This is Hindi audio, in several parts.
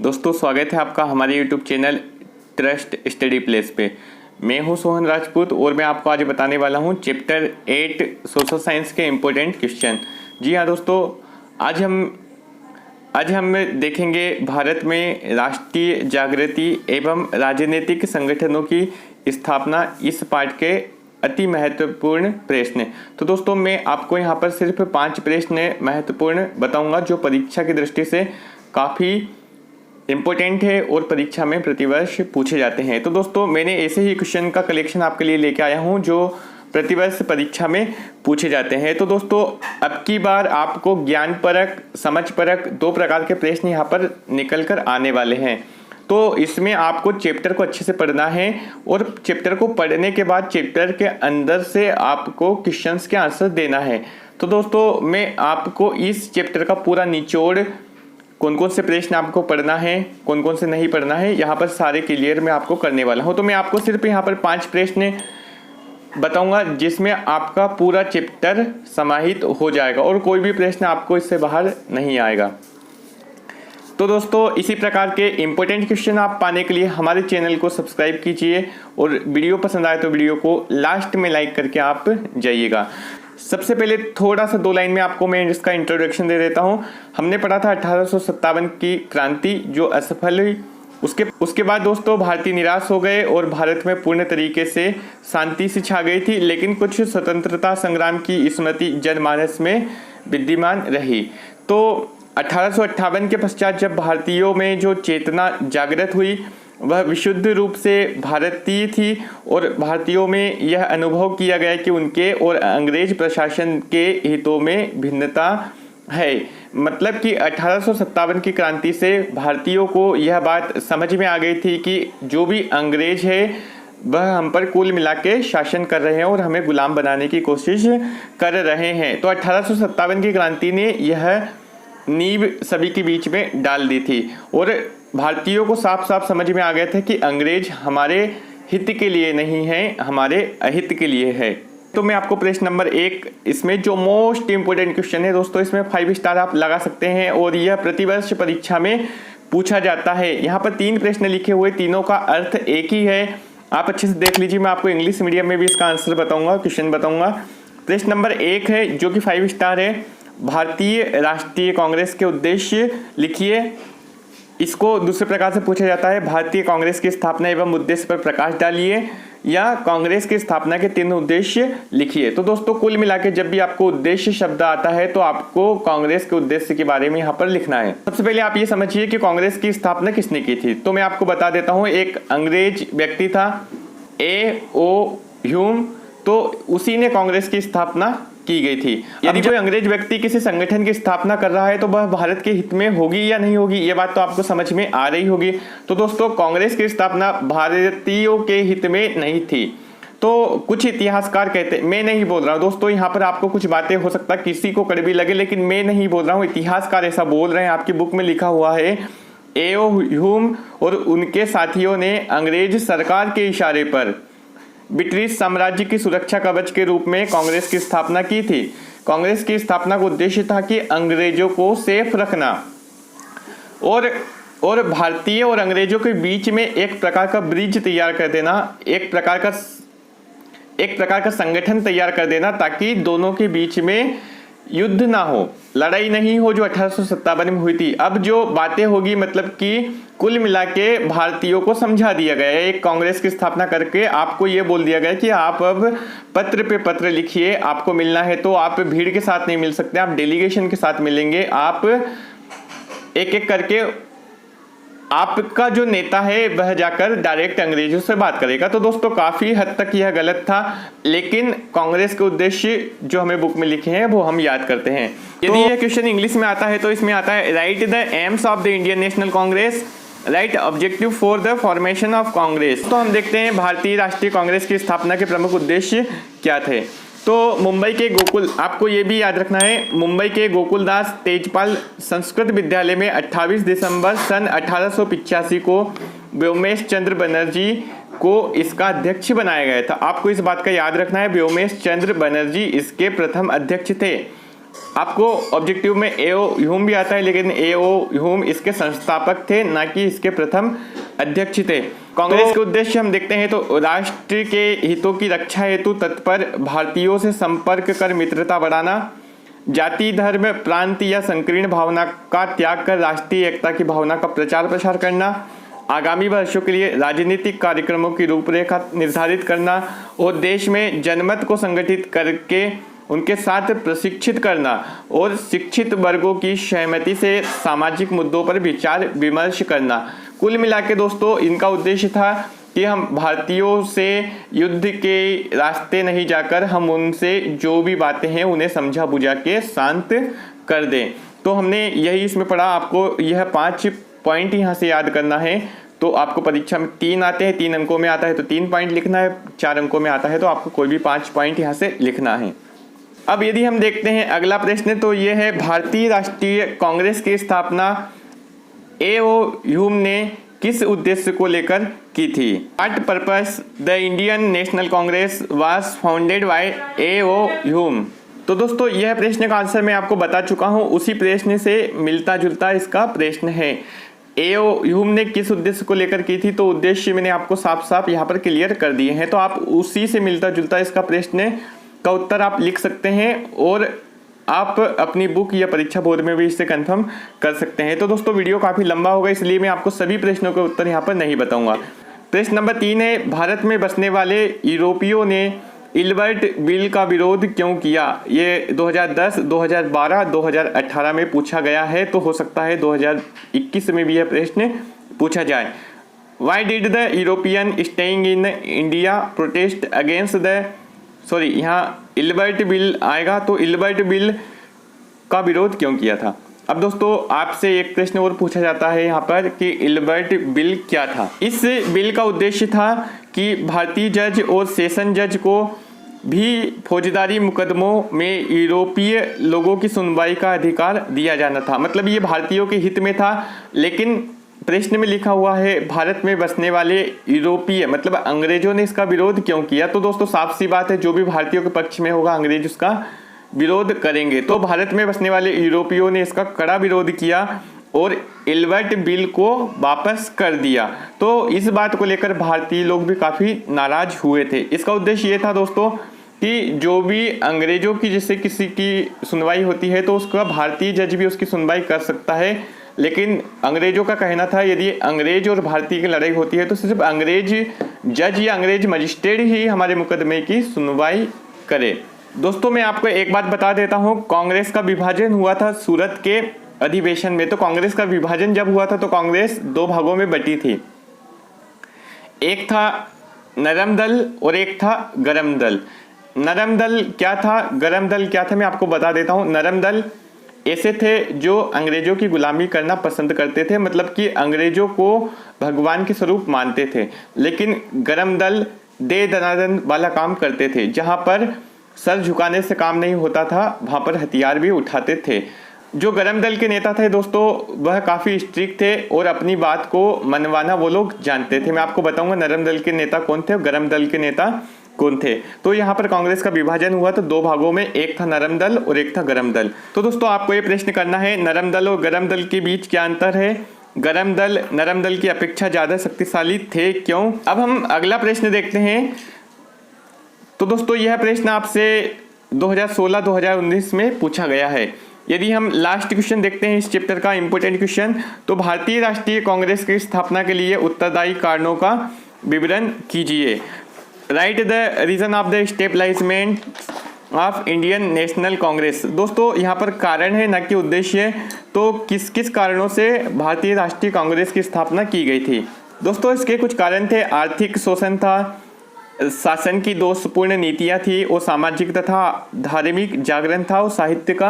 दोस्तों स्वागत है आपका हमारे YouTube channel trust study place पे। मैं हूं सोहन राजपूत और मैं आपको आज बताने वाला हूं चैप्टर 8 सोशल साइंस के इम्पोर्टेंट क्वेश्चन। जी हाँ दोस्तों, आज हम देखेंगे भारत में राष्ट्रीय जागृति एवं राजनीतिक संगठनों की स्थापना, इस पाठ के अति महत्वपूर्ण प्रश्न। तो दोस्तों मैं आपको यहाँ पर सिर्फ 5 प्रश्न महत्वपूर्ण बताऊंगा जो परीक्षा की दृष्टि से काफ़ी इम्पोर्टेंट है और परीक्षा में प्रतिवर्ष पूछे जाते हैं। तो दोस्तों मैंने ऐसे ही क्वेश्चन का कलेक्शन आपके लिए लेके आया हूँ जो प्रतिवर्ष परीक्षा में पूछे जाते हैं। तो दोस्तों अब की बार आपको ज्ञान परक, समझ परक 2 प्रकार के प्रश्न यहाँ पर निकल कर आने वाले हैं। तो इसमें आपको चैप्टर को अच्छे से पढ़ना है और चैप्टर को पढ़ने के बाद चैप्टर के अंदर से आपको क्वेश्चंस के आंसर देना है। तो दोस्तों मैं आपको इस चैप्टर का पूरा निचोड़, कौन कौन से प्रश्न आपको पढ़ना है, कौन कौन से नहीं पढ़ना है, यहाँ पर सारे क्लियर मैं आपको करने वाला हूँ। तो मैं आपको सिर्फ यहाँ पर 5 प्रश्न बताऊंगा जिसमें आपका पूरा चैप्टर समाहित हो जाएगा और कोई भी प्रश्न आपको इससे बाहर नहीं आएगा। तो दोस्तों इसी प्रकार के इम्पोर्टेंट क्वेश्चन आप पाने के लिए हमारे चैनल को सब्सक्राइब कीजिए और वीडियो पसंद आए तो वीडियो को लास्ट में लाइक करके आप जाइएगा। सबसे पहले थोड़ा सा 2 लाइन में आपको मैं इसका इंट्रोडक्शन दे देता हूँ। हमने पढ़ा था 1857 की क्रांति जो असफल हुई। उसके बाद दोस्तों भारतीय निराश हो गए और भारत में पूर्ण तरीके से शांति सी छा गई थी, लेकिन कुछ स्वतंत्रता संग्राम की स्मृति जनमानस में विद्यमान रही। तो 1858 के पश्चात जब भारतीयों में जो चेतना जागृत हुई वह विशुद्ध रूप से भारतीय थी और भारतीयों में यह अनुभव किया गया कि उनके और अंग्रेज प्रशासन के हितों में भिन्नता है। मतलब कि 1857 की क्रांति से भारतीयों को यह बात समझ में आ गई थी कि जो भी अंग्रेज है वह हम पर कुल मिला के शासन कर रहे हैं और हमें गुलाम बनाने की कोशिश कर रहे हैं। तो 1857 की क्रांति ने यह नींव सभी के बीच में डाल दी थी और भारतीयों को साफ साफ समझ में आ गया था कि अंग्रेज हमारे हित के लिए नहीं है, हमारे अहित के लिए है। तो मैं आपको प्रश्न नंबर 1 इसमें जो मोस्ट इंपोर्टेंट क्वेश्चन है दोस्तों, इसमें 5 स्टार आप लगा सकते हैं और यह प्रतिवर्ष परीक्षा में पूछा जाता है। यहाँ पर 3 प्रश्न लिखे हुए, तीनों का अर्थ एक ही है। आप अच्छे से देख लीजिए, मैं आपको इंग्लिश मीडियम में भी इसका आंसर बताऊंगा, क्वेश्चन बताऊंगा। प्रश्न नंबर 1 है जो कि 5 स्टार है, भारतीय राष्ट्रीय कांग्रेस के उद्देश्य लिखिए। इसको दूसरे प्रकार से पूछा जाता है, भारतीय कांग्रेस की स्थापना एवं उद्देश्य पर प्रकाश डालिए, या कांग्रेस की स्थापना के 3 उद्देश्य लिखिए। तो दोस्तों कुल मिला के जब भी आपको उद्देश्य शब्द आता है तो आपको कांग्रेस के उद्देश्य के बारे में यहाँ पर लिखना है। सबसे पहले आप ये समझिए कि कांग्रेस की स्थापना किसने की थी। तो मैं आपको बता देता हूँ, एक अंग्रेज व्यक्ति था A.O. ह्यूम, तो उसी ने कांग्रेस की स्थापना की गई थी। यदि कोई अंग्रेज व्यक्ति किसी संगठन की स्थापना कर रहा है तो वह भारत के हित में होगी या नहीं होगी, ये बात तो आपको समझ में आ रही होगी। तो दोस्तों कांग्रेस की स्थापना भारतीयों के हित में नहीं थी। तो कुछ इतिहासकार कहते, मैं नहीं बोल रहा हूँ दोस्तों, यहाँ पर आपको कुछ बातें हो सकता है किसी को कड़वी लगे, लेकिन मैं नहीं बोल रहा हूँ, इतिहासकार ऐसा बोल रहे हैं। आपकी बुक में लिखा हुआ है A.O. ह्यूम और उनके साथियों ने अंग्रेज सरकार के इशारे पर ब्रिटिश साम्राज्य की सुरक्षा कवच के रूप में कांग्रेस की स्थापना की थी। कांग्रेस की स्थापना का उद्देश्य था कि अंग्रेजों को सेफ रखना और भारतीय और अंग्रेजों के बीच में एक प्रकार का ब्रिज तैयार कर देना, एक प्रकार का संगठन तैयार कर देना, ताकि दोनों के बीच में युद्ध ना हो, लड़ाई नहीं हो जो 1857 में हुई थी। अब जो बातें होगी मतलब कि कुल मिला के भारतीयों को समझा दिया गया है, एक कांग्रेस की स्थापना करके आपको ये बोल दिया गया कि आप अब पत्र पे पत्र लिखिए, आपको मिलना है तो आप भीड़ के साथ नहीं मिल सकते, आप डेलीगेशन के साथ मिलेंगे, आप एक एक करके आपका जो नेता है वह जाकर डायरेक्ट अंग्रेजों से बात करेगा। तो दोस्तों काफी हद तक यह गलत था, लेकिन कांग्रेस के उद्देश्य जो हमें बुक में लिखे हैं वो हम याद करते हैं। यदि यह क्वेश्चन इंग्लिश में आता है तो इसमें आता है, right the AIIMS of the Indian National Congress, right objective for the formation of Congress. तो हम देखते हैं भारतीय राष्ट्रीय कांग्रेस की स्थापना के प्रमुख उद्देश्य क्या थे। तो मुंबई के गोकुल, आपको ये भी याद रखना है, मुंबई के गोकुलदास तेजपाल संस्कृत विद्यालय में 28 दिसंबर सन 1885 को व्योमेश चंद्र बनर्जी को इसका अध्यक्ष बनाया गया था। आपको इस बात का याद रखना है, व्योमेश चंद्र बनर्जी इसके प्रथम अध्यक्ष थे। आपको ऑब्जेक्टिव में एओ ह्यूम भी आता है, लेकिन एओ ह्यूम इसके संस्थापक थे, ना कि इसके प्रथम अध्यक्ष थे। कांग्रेस के उद्देश्य हम देखते हैं तो राष्ट्र के हितों की रक्षा हेतु तत्पर भारतीयों से संपर्क कर मित्रता बढ़ाना, जाति धर्म प्रांत या संकीर्ण भावना का त्याग कर राष्ट्रीय एकता की भावना का प्रचार प्रसार करना, आगामी वर्षों के लिए राजनीतिक कार्यक्रमों की रूपरेखा निर्धारित करना और देश में जनमत को संगठित करके उनके साथ प्रशिक्षित करना और शिक्षित वर्गों की सहमति से सामाजिक मुद्दों पर विचार विमर्श करना। कुल मिला के दोस्तों इनका उद्देश्य था कि हम भारतीयों से युद्ध के रास्ते नहीं जाकर हम उनसे जो भी बातें हैं उन्हें समझा बुझा के शांत कर दें। तो हमने यही इसमें पढ़ा। आपको यह 5 पॉइंट यहाँ से याद करना है। तो आपको परीक्षा में 3 आते हैं, 3 अंकों में आता है तो 3 पॉइंट लिखना है, 4 अंकों में आता है तो आपको कोई भी 5 पॉइंट यहाँ से लिखना है। अब यदि हम देखते हैं अगला प्रश्न, तो ये है भारतीय राष्ट्रीय कांग्रेस की स्थापना एओ ह्यूम ने किस उद्देश्य को लेकर की थी? What purpose the Indian National Congress was founded by AO Hume. तो दोस्तों यह प्रश्न का आंसर मैं आपको बता चुका हूं, उसी प्रश्न से मिलता जुलता इसका प्रश्न है। एओ ह्यूम ने किस उद्देश्य को लेकर की थी, तो उद्देश्य मैंने आपको साफ साफ यहाँ पर क्लियर कर दिए हैं। तो आप उसी से मिलता जुलता इसका प्रश्न का उत्तर आप लिख सकते हैं और आप अपनी बुक या परीक्षा बोर्ड में भी इससे कंफर्म कर सकते हैं। तो दोस्तों वीडियो काफ़ी लंबा होगा, इसलिए मैं आपको सभी प्रश्नों के उत्तर यहाँ पर नहीं बताऊंगा। प्रश्न नंबर 3 है, भारत में बसने वाले यूरोपियों ने इल्बर्ट बिल का विरोध क्यों किया? ये 2010, 2012, 2018 में पूछा गया है, तो हो सकता है 2021 में भी यह प्रश्न पूछा जाए। Why did the European staying in India protest against the यहाँ इल्बर्ट बिल आएगा, तो इल्बर्ट बिल का विरोध क्यों किया था? अब दोस्तों आपसे एक प्रश्न और पूछा जाता है यहाँ पर कि इल्बर्ट बिल क्या था। इस बिल का उद्देश्य था कि भारतीय जज और सेशन जज को भी फौजदारी मुकदमों में यूरोपीय लोगों की सुनवाई का अधिकार दिया जाना था। मतलब ये भारतीयों के हित में था, लेकिन प्रश्न में लिखा हुआ है भारत में बसने वाले यूरोपीय, मतलब अंग्रेजों ने इसका विरोध क्यों किया? तो दोस्तों साफ सी बात है, जो भी भारतीयों के पक्ष में होगा अंग्रेज उसका विरोध करेंगे। तो भारत में बसने वाले यूरोपियों ने इसका कड़ा विरोध किया और इल्बर्ट बिल को वापस कर दिया। तो इस बात को लेकर भारतीय लोग भी काफ़ी नाराज हुए थे। इसका उद्देश्य ये था दोस्तों कि जो भी अंग्रेजों की जैसे किसी की सुनवाई होती है तो उसका भारतीय जज भी उसकी सुनवाई कर सकता है, लेकिन अंग्रेजों का कहना था यदि अंग्रेज और भारतीय की लड़ाई होती है तो सिर्फ अंग्रेज जज या अंग्रेज मजिस्ट्रेट ही हमारे मुकदमे की सुनवाई करे। दोस्तों मैं आपको एक बात बता देता हूं, कांग्रेस का विभाजन हुआ था सूरत के अधिवेशन में। तो कांग्रेस का विभाजन जब हुआ था तो कांग्रेस 2 भागों में बटी थी, एक था नरम दल और एक था गरम दल। नरम दल क्या था, गरम दल क्या था, मैं आपको बता देता हूं। नरम दल ऐसे थे जो अंग्रेजों की गुलामी करना पसंद करते थे, मतलब कि अंग्रेजों को भगवान के स्वरूप मानते थे। लेकिन गरम दल दे दनादन वाला काम करते थे, जहां पर सर झुकाने से काम नहीं होता था वहां पर हथियार भी उठाते थे। जो गरम दल के नेता थे दोस्तों वह काफ़ी स्ट्रिक्ट थे और अपनी बात को मनवाना वो लोग जानते थे। मैं आपको बताऊंगा नरम दल के नेता कौन थे और गरम दल के नेता कौन थे। तो यहाँ पर कांग्रेस का विभाजन हुआ तो 2 भागों में, एक था नरम दल और एक था गरम दल। तो दोस्तों आपको ये प्रश्न करना है नरम दल और गरम दल के बीच क्या अंतर है? गरम दल नरम दल की अपेक्षा ज़्यादा शक्तिशाली थे, क्यों? अब हम अगला प्रश्न देखते हैं। तो दोस्तों यह प्रश्न आपसे 2016-2019 में पूछा गया है। यदि हम लास्ट क्वेश्चन देखते हैं इस चैप्टर का इंपॉर्टेंट क्वेश्चन, तो भारतीय राष्ट्रीय कांग्रेस की स्थापना के लिए उत्तरदायी कारणों का विवरण कीजिए। Write the reason of the establishment of Indian National Congress. दोस्तों यहाँ पर कारण है ना कि उद्देश्य। तो किस किस कारणों से भारतीय राष्ट्रीय कांग्रेस की स्थापना की गई थी? दोस्तों इसके कुछ कारण थे। आर्थिक शोषण था, शासन की दोषपूर्ण नीतियां थी और सामाजिक तथा धार्मिक जागरण था और साहित्य का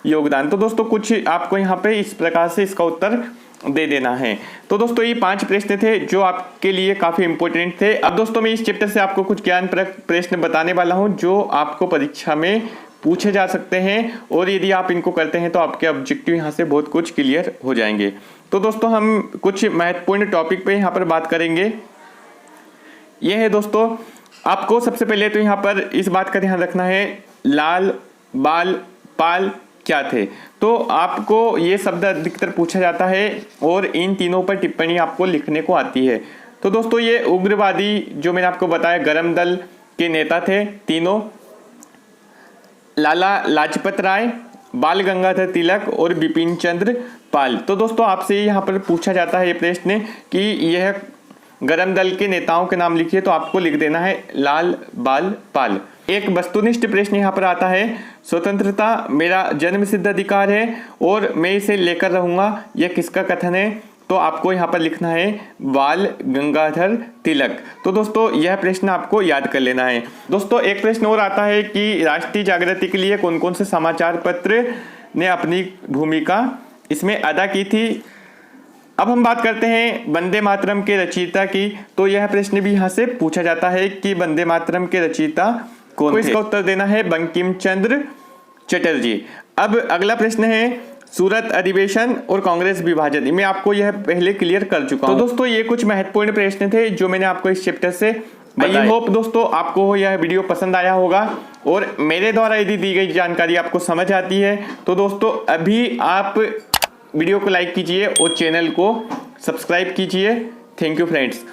योगदान। तो दोस्तों कुछ आपको यहाँ पे इस प्रकार से इसका उत्तर दे देना है। तो दोस्तों ये 5 प्रश्न थे जो आपके लिए काफ़ी इंपॉर्टेंट थे। अब दोस्तों मैं इस चैप्टर से आपको कुछ ज्ञान प्रश्न बताने वाला हूँ जो आपको परीक्षा में पूछे जा सकते हैं और यदि आप इनको करते हैं तो आपके ऑब्जेक्टिव यहाँ से बहुत कुछ क्लियर हो जाएंगे। तो दोस्तों हम कुछ महत्वपूर्ण टॉपिक पे यहाँ पर बात करेंगे। यह है दोस्तों, आपको सबसे पहले तो यहाँ पर इस बात का ध्यान रखना है लाल, बाल, पाल क्या थे। तो आपको ये शब्द अधिकतर पूछा जाता है और इन तीनों पर टिप्पणी आपको लिखने को आती है। तो दोस्तों ये उग्रवादी जो मैंने आपको बताया गरम दल के नेता थे तीनों, लाला लाजपत राय, बाल गंगाधर तिलक और बिपिन चंद्र पाल। तो दोस्तों आपसे यहाँ पर पूछा जाता है ये प्रश्न कि यह गरम दल के नेताओं के नाम लिखिए, तो आपको लिख देना है लाल बाल पाल। एक वस्तुनिष्ठ प्रश्न यहाँ पर आता है, स्वतंत्रता मेरा जन्मसिद्ध अधिकार है और मैं इसे लेकर रहूंगा, यह किसका कथन है। तो आपको यहाँ पर लिखना है बाल गंगाधर तिलक। तो दोस्तों यह प्रश्न आपको याद कर लेना है। दोस्तों एक प्रश्न और आता है कि राष्ट्रीय जागृति के लिए कौन कौन से समाचार पत्र ने अपनी भूमिका इसमें अदा की थी। अब हम बात करते हैं वंदे मातरम के रचयिता की। तो यह प्रश्न भी यहाँ से पूछा जाता है कि वंदे मातरम के रचयिता कौन थे। इसका उत्तर देना है बंकिम चंद्र चटर्जी। अब अगला प्रश्न है सूरत अधिवेशन और कांग्रेस विभाजन। मैं आपको यह पहले क्लियर कर चुका हूं। तो दोस्तों ये कुछ महत्वपूर्ण प्रश्न थे जो मैंने आपको इस चैप्टर से बताए। आई होप दोस्तों आपको यह वीडियो पसंद आया होगा और मेरे द्वारा यदि दी गई जानकारी आपको समझ आती है तो दोस्तों अभी आप वीडियो को लाइक कीजिए और चैनल को सब्सक्राइब कीजिए। Thank you friends.